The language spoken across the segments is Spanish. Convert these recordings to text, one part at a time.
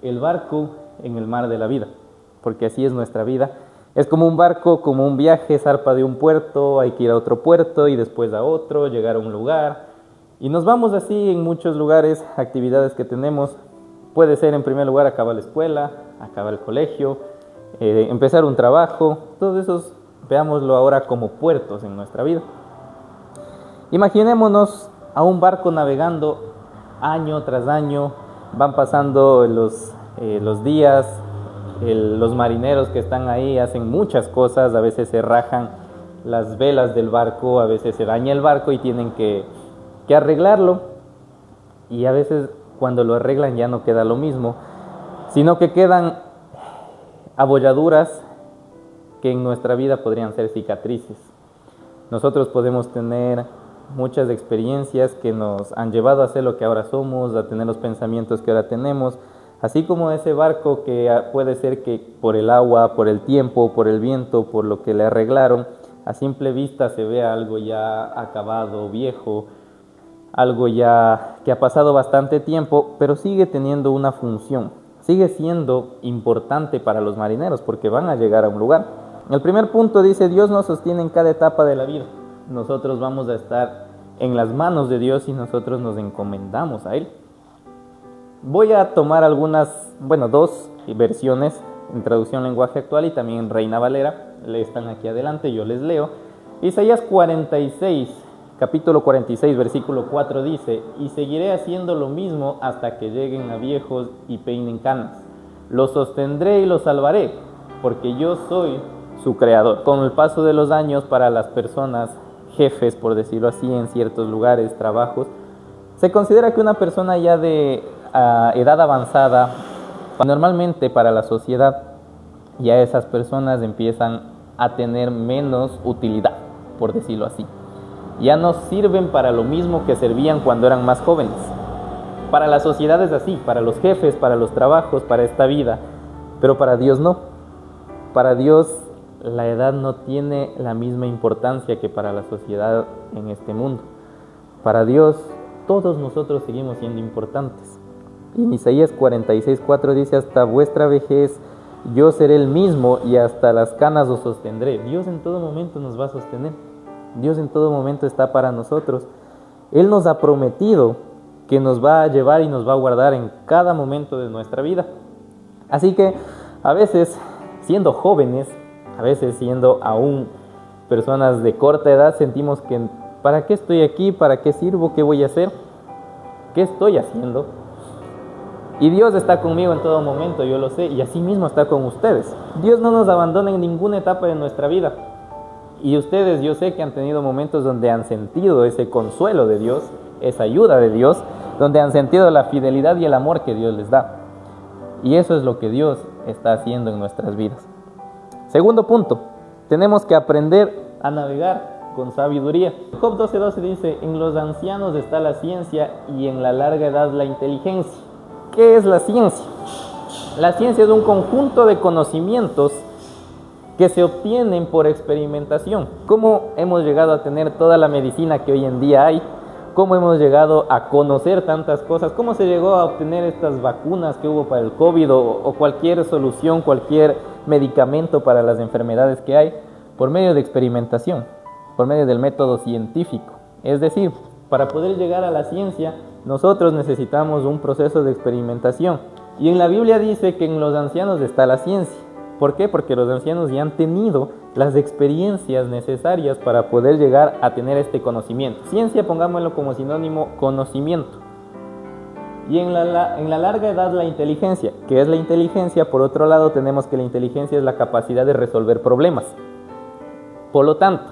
el barco en el mar de la vida, porque así es nuestra vida. Es como un barco, como un viaje, zarpa de un puerto, hay que ir a otro puerto y después a otro, llegar a un lugar. Y nos vamos así en muchos lugares, actividades que tenemos. Puede ser, en primer lugar, acabar la escuela, acabar el colegio, empezar un trabajo. Todos esos, veámoslo ahora como puertos en nuestra vida. Imaginémonos a un barco navegando año tras año, van pasando los días, los marineros que están ahí hacen muchas cosas, a veces se rajan las velas del barco, a veces se daña el barco y tienen que arreglarlo, y a veces cuando lo arreglan ya no queda lo mismo, sino que quedan abolladuras que en nuestra vida podrían ser cicatrices. Nosotros podemos tener muchas experiencias que nos han llevado a ser lo que ahora somos, a tener los pensamientos que ahora tenemos, así como ese barco que puede ser que por el agua, por el tiempo, por el viento, por lo que le arreglaron, a simple vista se vea algo ya acabado, viejo, algo ya que ha pasado bastante tiempo, pero sigue teniendo una función, sigue siendo importante para los marineros porque van a llegar a un lugar. El primer punto dice: Dios nos sostiene en cada etapa de la vida. Nosotros vamos a estar en las manos de Dios y nosotros nos encomendamos a Él. Voy a tomar dos versiones en traducción lenguaje actual y también en Reina Valera. Están aquí adelante, yo les leo. Isaías 46, capítulo 46, versículo 4 dice: y seguiré haciendo lo mismo hasta que lleguen a viejos y peinen canas. Los sostendré y los salvaré, porque yo soy su creador. Con el paso de los años, para las personas jefes, por decirlo así, en ciertos lugares, trabajos, se considera que una persona ya de edad avanzada, normalmente para la sociedad, ya esas personas empiezan a tener menos utilidad, por decirlo así. Ya no sirven para lo mismo que servían cuando eran más jóvenes. Para la sociedad es así, para los jefes, para los trabajos, para esta vida, pero para Dios no. Para Dios la edad no tiene la misma importancia que para la sociedad en este mundo. Para Dios todos nosotros seguimos siendo importantes. Y en Isaías 46:4 dice: hasta vuestra vejez yo seré el mismo y hasta las canas os sostendré. Dios en todo momento nos va a sostener. Dios en todo momento está para nosotros. Él nos ha prometido que nos va a llevar y nos va a guardar en cada momento de nuestra vida. Así que a veces, siendo jóvenes, a veces siendo aún personas de corta edad, sentimos que ¿para qué estoy aquí? ¿Para qué sirvo? ¿Qué voy a hacer? ¿Qué estoy haciendo? Y Dios está conmigo en todo momento, yo lo sé, y así mismo está con ustedes. Dios no nos abandona en ninguna etapa de nuestra vida. Y ustedes, yo sé que han tenido momentos donde han sentido ese consuelo de Dios, esa ayuda de Dios, donde han sentido la fidelidad y el amor que Dios les da. Y eso es lo que Dios está haciendo en nuestras vidas. Segundo punto, tenemos que aprender a navegar con sabiduría. Job 12:12 dice: en los ancianos está la ciencia y en la larga edad la inteligencia. ¿Qué es la ciencia? La ciencia es un conjunto de conocimientos que se obtienen por experimentación. ¿Cómo hemos llegado a tener toda la medicina que hoy en día hay? ¿Cómo hemos llegado a conocer tantas cosas? ¿Cómo se llegó a obtener estas vacunas que hubo para el COVID o cualquier solución, cualquier medicamento para las enfermedades que hay? Por medio de experimentación, por medio del método científico. Es decir, para poder llegar a la ciencia, nosotros necesitamos un proceso de experimentación. Y en la Biblia dice que en los ancianos está la ciencia. ¿Por qué? Porque los ancianos ya han tenido las experiencias necesarias para poder llegar a tener este conocimiento. Ciencia, pongámoslo como sinónimo, conocimiento. Y en la larga edad la inteligencia. ¿Qué es la inteligencia? Por otro lado, tenemos que la inteligencia es la capacidad de resolver problemas. Por lo tanto,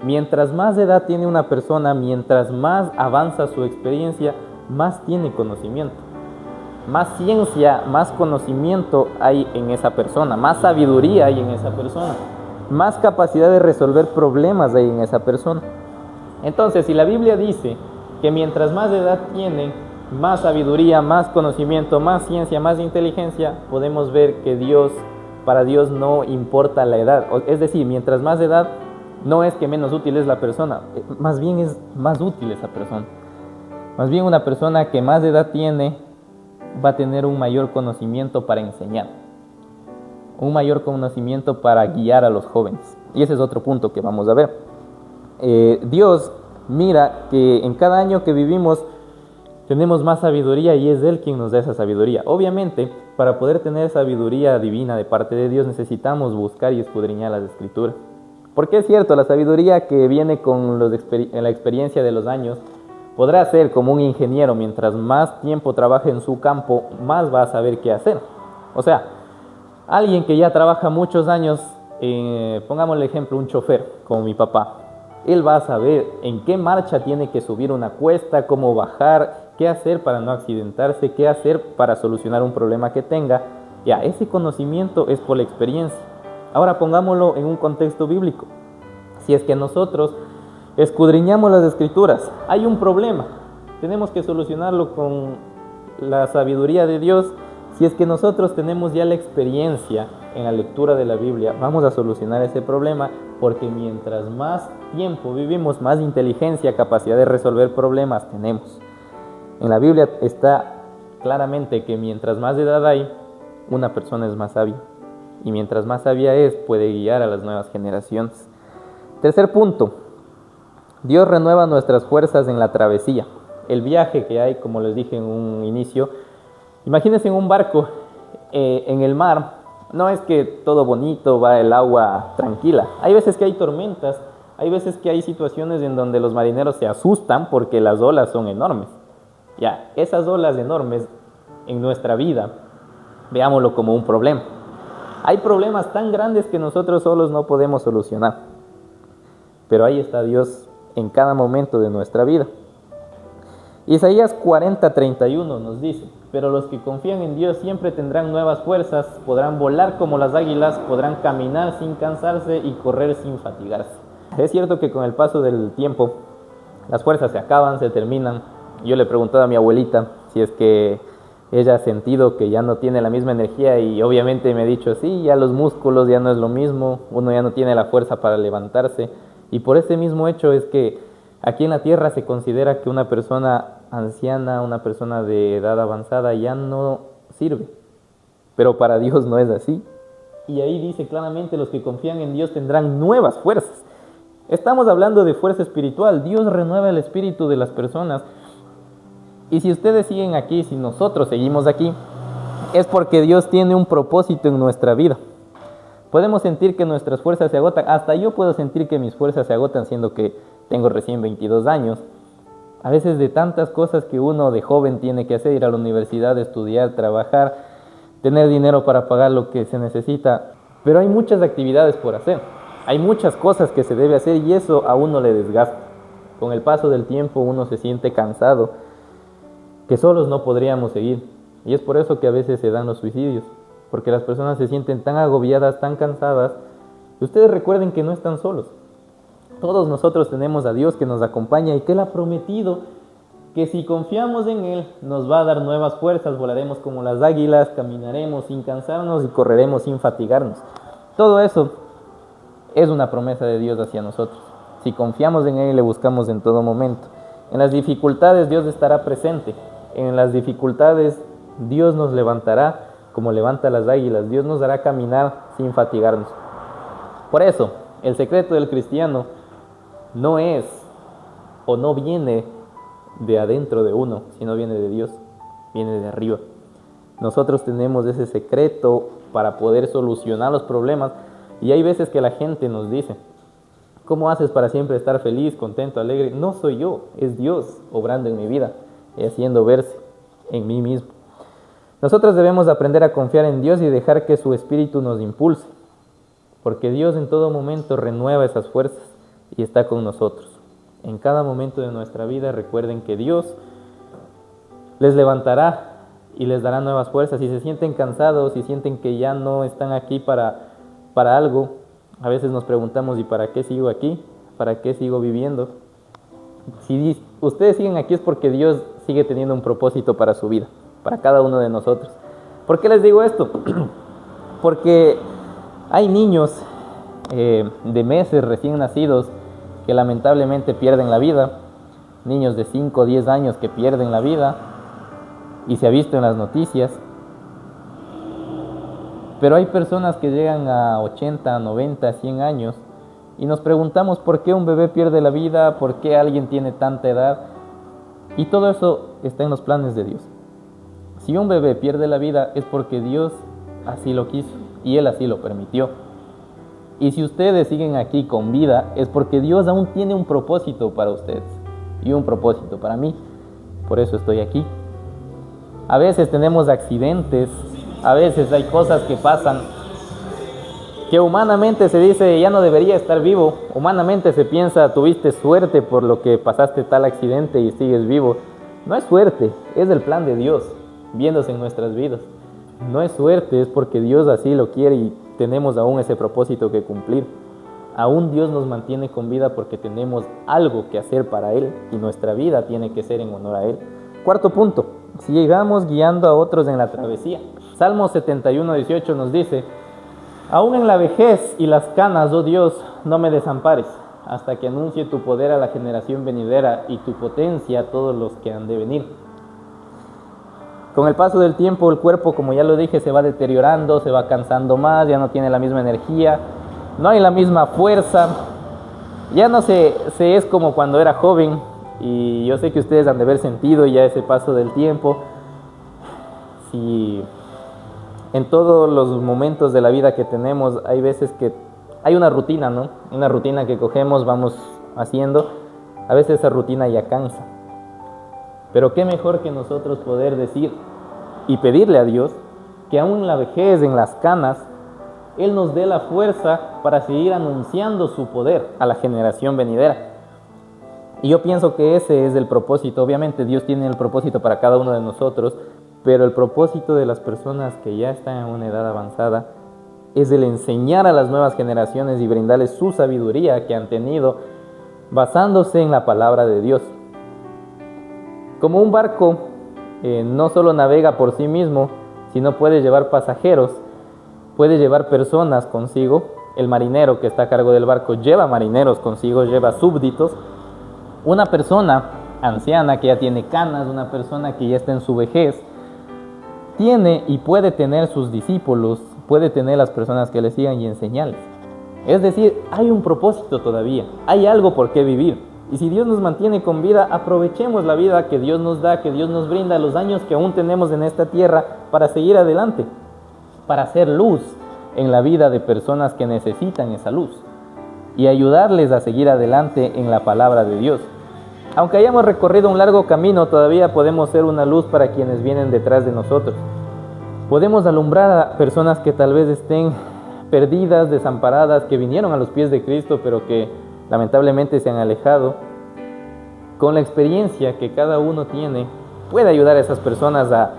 mientras más edad tiene una persona, mientras más avanza su experiencia, más tiene conocimiento. Más ciencia, más conocimiento hay en esa persona, más sabiduría hay en esa persona, más capacidad de resolver problemas hay en esa persona. Entonces, si la Biblia dice que mientras más edad tiene, más sabiduría, más conocimiento, más ciencia, más inteligencia, podemos ver que para Dios no importa la edad. Es decir, mientras más edad, no es que menos útil es la persona, más bien es más útil esa persona. Más bien una persona que más edad tiene va a tener un mayor conocimiento para enseñar, un mayor conocimiento para guiar a los jóvenes. Y ese es otro punto que vamos a ver. Dios mira que en cada año que vivimos tenemos más sabiduría y es Él quien nos da esa sabiduría. Obviamente, para poder tener sabiduría divina de parte de Dios necesitamos buscar y escudriñar las Escrituras. Porque es cierto, la sabiduría que viene con la experiencia de los años podrá ser como un ingeniero. Mientras más tiempo trabaje en su campo, más va a saber qué hacer. O sea, alguien que ya trabaja muchos años, pongamos el ejemplo, un chofer como mi papá. Él va a saber en qué marcha tiene que subir una cuesta, cómo bajar, qué hacer para no accidentarse, qué hacer para solucionar un problema que tenga. Ya, ese conocimiento es por la experiencia. Ahora pongámoslo en un contexto bíblico. Si es que nosotros escudriñamos las Escrituras, hay un problema, tenemos que solucionarlo con la sabiduría de Dios. Si es que nosotros tenemos ya la experiencia en la lectura de la Biblia, vamos a solucionar ese problema, porque mientras más tiempo vivimos, más inteligencia, capacidad de resolver problemas tenemos. En la Biblia está claramente que mientras más edad hay, una persona es más sabia. Y mientras más sabia es, puede guiar a las nuevas generaciones. Tercer punto, Dios renueva nuestras fuerzas en la travesía. El viaje que hay, como les dije en un inicio, imagínense en un barco en el mar. No es que todo bonito, va el agua tranquila. Hay veces que hay tormentas, hay veces que hay situaciones en donde los marineros se asustan porque las olas son enormes. Ya, esas olas enormes en nuestra vida, veámoslo como un problema. Hay problemas tan grandes que nosotros solos no podemos solucionar. Pero ahí está Dios en cada momento de nuestra vida. Isaías 40:31 nos dice: pero los que confían en Dios siempre tendrán nuevas fuerzas, podrán volar como las águilas, podrán caminar sin cansarse y correr sin fatigarse. Es cierto que con el paso del tiempo las fuerzas se acaban, se terminan. Yo le he preguntado a mi abuelita si es que ella ha sentido que ya no tiene la misma energía, y obviamente me ha dicho, sí, ya los músculos ya no es lo mismo, uno ya no tiene la fuerza para levantarse. Y por ese mismo hecho es que aquí en la tierra se considera que una persona anciana, una persona de edad avanzada ya no sirve. Pero para Dios no es así. Y ahí dice claramente: los que confían en Dios tendrán nuevas fuerzas. Estamos hablando de fuerza espiritual. Dios renueva el espíritu de las personas. Y si ustedes siguen aquí, si nosotros seguimos aquí, es porque Dios tiene un propósito en nuestra vida. Podemos sentir que nuestras fuerzas se agotan. Hasta yo puedo sentir que mis fuerzas se agotan, siendo que tengo recién 22 años. A veces de tantas cosas que uno de joven tiene que hacer: ir a la universidad, estudiar, trabajar, tener dinero para pagar lo que se necesita. Pero hay muchas actividades por hacer. Hay muchas cosas que se debe hacer y eso a uno le desgasta. Con el paso del tiempo uno se siente cansado, que solos no podríamos seguir. Y es por eso que a veces se dan los suicidios, porque las personas se sienten tan agobiadas, tan cansadas. Y ustedes recuerden que no están solos. Todos nosotros tenemos a Dios que nos acompaña y que Él ha prometido que si confiamos en Él nos va a dar nuevas fuerzas, volaremos como las águilas, caminaremos sin cansarnos y correremos sin fatigarnos. Todo eso es una promesa de Dios hacia nosotros. Si confiamos en Él y le buscamos en todo momento. En las dificultades Dios estará presente. En las dificultades Dios nos levantará como levanta las águilas. Dios nos hará caminar sin fatigarnos. Por eso, el secreto del cristiano no es o no viene de adentro de uno, sino viene de Dios, viene de arriba. Nosotros tenemos ese secreto para poder solucionar los problemas. Y hay veces que la gente nos dice: ¿cómo haces para siempre estar feliz, contento, alegre? No soy yo, es Dios obrando en mi vida y haciendo verse en mí mismo. Nosotros debemos aprender a confiar en Dios y dejar que su Espíritu nos impulse, porque Dios en todo momento renueva esas fuerzas y está con nosotros. En cada momento de nuestra vida recuerden que Dios les levantará y les dará nuevas fuerzas. Si se sienten cansados, si sienten que ya no están aquí para algo, a veces nos preguntamos: ¿y para qué sigo aquí? ¿Para qué sigo viviendo? Si ustedes siguen aquí es porque Dios sigue teniendo un propósito para su vida, para cada uno de nosotros. ¿Por qué les digo esto? Porque hay niños de meses recién nacidos que lamentablemente pierden la vida, niños de 5 o 10 años que pierden la vida, y se ha visto en las noticias. Pero hay personas que llegan a 80, 90, 100 años y nos preguntamos por qué un bebé pierde la vida, por qué alguien tiene tanta edad. Y todo eso está en los planes de Dios. Si un bebé pierde la vida es porque Dios así lo quiso y Él así lo permitió. Y si ustedes siguen aquí con vida es porque Dios aún tiene un propósito para ustedes y un propósito para mí. Por eso estoy aquí. A veces tenemos accidentes, a veces hay cosas que pasan que humanamente se dice ya no debería estar vivo. Humanamente se piensa tuviste suerte por lo que pasaste tal accidente y sigues vivo. No es suerte, es el plan de Dios viéndose en nuestras vidas. No es suerte, es porque Dios así lo quiere y tenemos aún ese propósito que cumplir. Aún Dios nos mantiene con vida porque tenemos algo que hacer para Él y nuestra vida tiene que ser en honor a Él. Cuarto punto, si llegamos guiando a otros en la travesía. Salmo 71:18 nos dice: aún en la vejez y las canas, oh Dios, no me desampares, hasta que anuncie tu poder a la generación venidera y tu potencia a todos los que han de venir. Con el paso del tiempo el cuerpo, como ya lo dije, se va deteriorando, se va cansando más, ya no tiene la misma energía, no hay la misma fuerza, ya no se es como cuando era joven. Y yo sé que ustedes han de haber sentido ya ese paso del tiempo. Si en todos los momentos de la vida que tenemos hay veces que hay una rutina, ¿no? Una rutina que cogemos, vamos haciendo. A veces esa rutina ya cansa. Pero qué mejor que nosotros poder decir y pedirle a Dios que aún en la vejez, en las canas, Él nos dé la fuerza para seguir anunciando su poder a la generación venidera. Y yo pienso que ese es el propósito. Obviamente Dios tiene el propósito para cada uno de nosotros, pero el propósito de las personas que ya están en una edad avanzada es el enseñar a las nuevas generaciones y brindarles su sabiduría que han tenido basándose en la palabra de Dios. Como un barco no solo navega por sí mismo, sino puede llevar pasajeros, puede llevar personas consigo. El marinero que está a cargo del barco lleva marineros consigo, lleva súbditos. Una persona anciana que ya tiene canas, una persona que ya está en su vejez, tiene y puede tener sus discípulos, puede tener las personas que le sigan y enseñarles. Es decir, hay un propósito todavía, hay algo por qué vivir. Y si Dios nos mantiene con vida, aprovechemos la vida que Dios nos da, que Dios nos brinda, los años que aún tenemos en esta tierra para seguir adelante, para hacer luz en la vida de personas que necesitan esa luz y ayudarles a seguir adelante en la palabra de Dios. Aunque hayamos recorrido un largo camino, todavía podemos ser una luz para quienes vienen detrás de nosotros. Podemos alumbrar a personas que tal vez estén perdidas, desamparadas, que vinieron a los pies de Cristo, pero que lamentablemente se han alejado. Con la experiencia que cada uno tiene, puede ayudar a esas personas a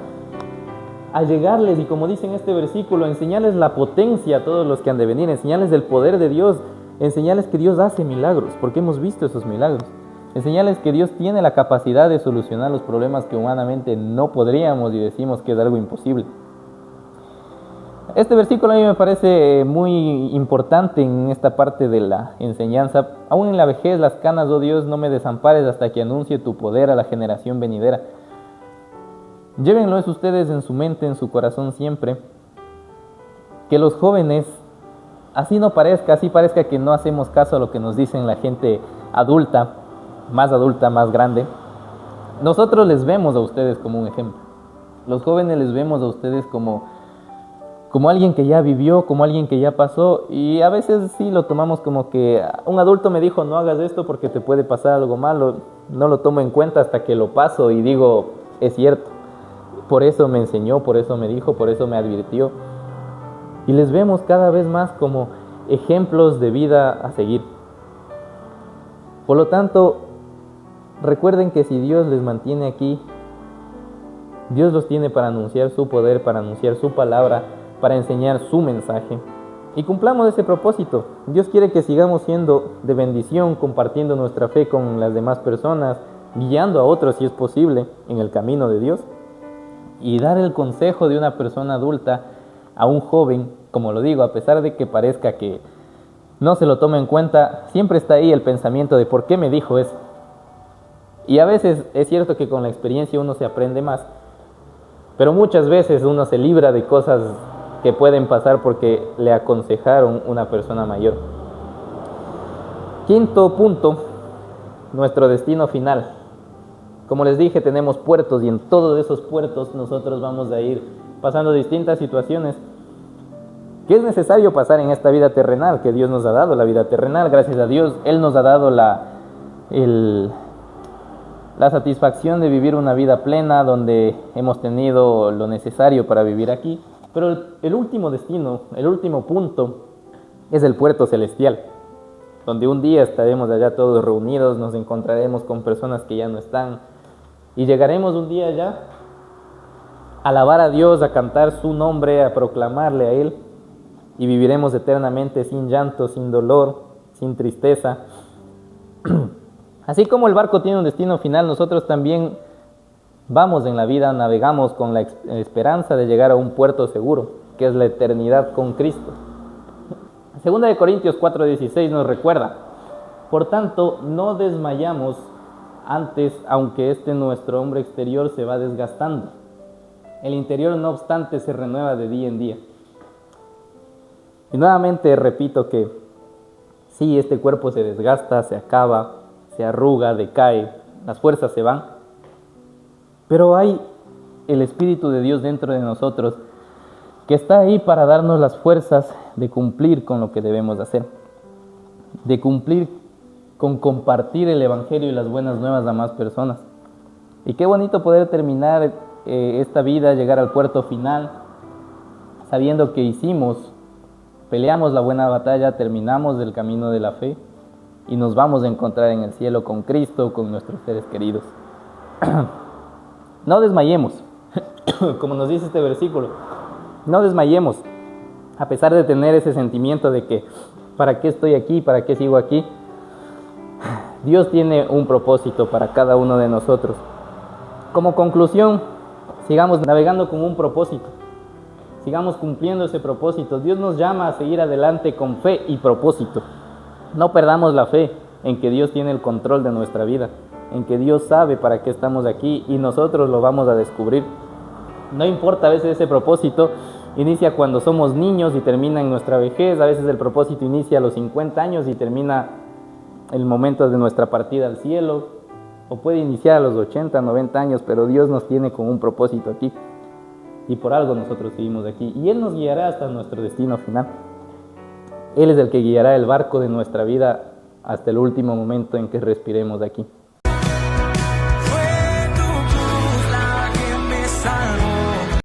llegarles, y como dice en este versículo, enseñarles la potencia a todos los que han de venir, enseñarles el poder de Dios, enseñarles que Dios hace milagros, porque hemos visto esos milagros. Enseñarles que Dios tiene la capacidad de solucionar los problemas que humanamente no podríamos y decimos que es algo imposible. Este versículo a mí me parece muy importante en esta parte de la enseñanza. Aún en la vejez, las canas, oh Dios, no me desampares hasta que anuncie tu poder a la generación venidera. Llévenlo eso ustedes en su mente, en su corazón siempre. Que los jóvenes, así parezca que no hacemos caso a lo que nos dicen la gente adulta, más grande. Nosotros les vemos a ustedes como un ejemplo. Los jóvenes les vemos a ustedes como alguien que ya vivió, como alguien que ya pasó, y a veces sí lo tomamos como que un adulto me dijo no hagas esto porque te puede pasar algo malo. No lo tomo en cuenta hasta que lo paso y digo es cierto, por eso me enseñó, por eso me dijo, por eso me advirtió. Y les vemos cada vez más como ejemplos de vida a seguir. Por lo tanto, recuerden que si Dios les mantiene aquí, Dios los tiene para anunciar su poder, para anunciar su palabra, para enseñar su mensaje. Y cumplamos ese propósito. Dios quiere que sigamos siendo de bendición, compartiendo nuestra fe con las demás personas, guiando a otros si es posible en el camino de Dios. Y dar el consejo de una persona adulta a un joven, como lo digo, a pesar de que parezca que no se lo tome en cuenta, siempre está ahí el pensamiento de ¿por qué me dijo eso? Y a veces es cierto que con la experiencia uno se aprende más, Pero muchas veces uno se libra de cosas que pueden pasar porque le aconsejaron una persona mayor. Quinto punto, nuestro destino final. Como les dije, tenemos puertos y en todos esos puertos nosotros vamos a ir pasando distintas situaciones que es necesario pasar en esta vida terrenal, que Dios nos ha dado la vida terrenal. Gracias a Dios, Él nos ha dado la satisfacción de vivir una vida plena donde hemos tenido lo necesario para vivir aquí. Pero el último destino, el último punto es el puerto celestial, donde un día estaremos allá todos reunidos, nos encontraremos con personas que ya no están y llegaremos un día allá a alabar a Dios, a cantar su nombre, a proclamarle a Él y viviremos eternamente sin llanto, sin dolor, sin tristeza. Así como el barco tiene un destino final, nosotros también vamos en la vida, navegamos con la esperanza de llegar a un puerto seguro, que es la eternidad con Cristo. Segunda de Corintios 4:16 nos recuerda: por tanto, no desmayamos antes, aunque nuestro hombre exterior se va desgastando. El interior, no obstante, se renueva de día en día. Y nuevamente repito que sí, este cuerpo se desgasta, se acaba, se arruga, decae, las fuerzas se van, pero hay el Espíritu de Dios dentro de nosotros que está ahí para darnos las fuerzas de cumplir con lo que debemos hacer, de cumplir con compartir el Evangelio y las buenas nuevas a más personas. Y qué bonito poder terminar esta vida, llegar al puerto final, sabiendo que peleamos la buena batalla, terminamos el camino de la fe y nos vamos a encontrar en el cielo con Cristo, con nuestros seres queridos. No desmayemos, como nos dice este versículo, no desmayemos, a pesar de tener ese sentimiento de que ¿para qué estoy aquí? ¿Para qué sigo aquí? Dios tiene un propósito para cada uno de nosotros. Como conclusión, sigamos navegando con un propósito. Sigamos cumpliendo ese propósito. Dios nos llama a seguir adelante con fe y propósito. No perdamos la fe en que Dios tiene el control de nuestra vida, en que Dios sabe para qué estamos aquí y nosotros lo vamos a descubrir. No importa, a veces ese propósito inicia cuando somos niños y termina en nuestra vejez. A veces el propósito inicia a los 50 años y termina el momento de nuestra partida al cielo. O puede iniciar a los 80, 90 años, pero Dios nos tiene con un propósito aquí. Y por algo nosotros seguimos aquí. Y Él nos guiará hasta nuestro destino final. Él es el que guiará el barco de nuestra vida hasta el último momento en que respiremos aquí.